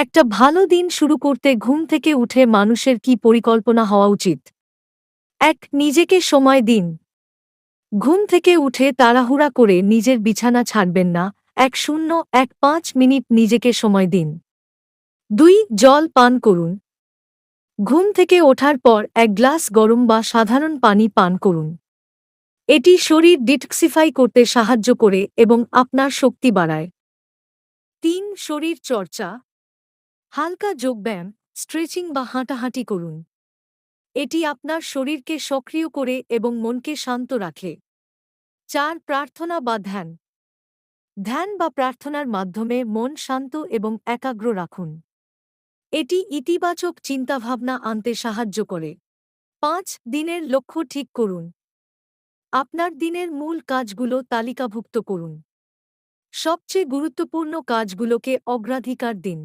একটা ভালো দিন শুরু করতে ঘুম থেকে উঠে মানুষের কি পরিকল্পনা হওয়া উচিত? ১. নিজেকে সময় দিন। ঘুম থেকে উঠে তাড়াহুড়া করে নিজের বিছানা ছাড়বেন না। ১-০-১-৫ মিনিট নিজেকে সময় দিন। ২. জল পান করুন। ঘুম থেকে ওঠার পর ১ গ্লাস গরম বা সাধারণ পানি পান করুন। এটি শরীর ডিটক্সিফাই করতে সাহায্য করে এবং আপনার শক্তি বাড়ায়। ৩. শরীর চর্চা। হালকা যোগব্যায়াম, স্ট্রেচিং বা হাঁটাহাঁটি করুন। এটি আপনার শরীরকে সক্রিয় করে এবং মনকে শান্ত রাখে। ৪. প্রার্থনা বা ধ্যান। ধ্যান বা প্রার্থনার মাধ্যমে মন শান্ত এবং একাগ্র রাখুন। এটি ইতিবাচক চিন্তাভাবনা আনতে সাহায্য করে। ৫. দিনের লক্ষ্য ঠিক করুন। আপনার দিনের মূল কাজগুলো তালিকাভুক্ত করুন। সবচেয়ে গুরুত্বপূর্ণ কাজগুলোকে অগ্রাধিকার দিন।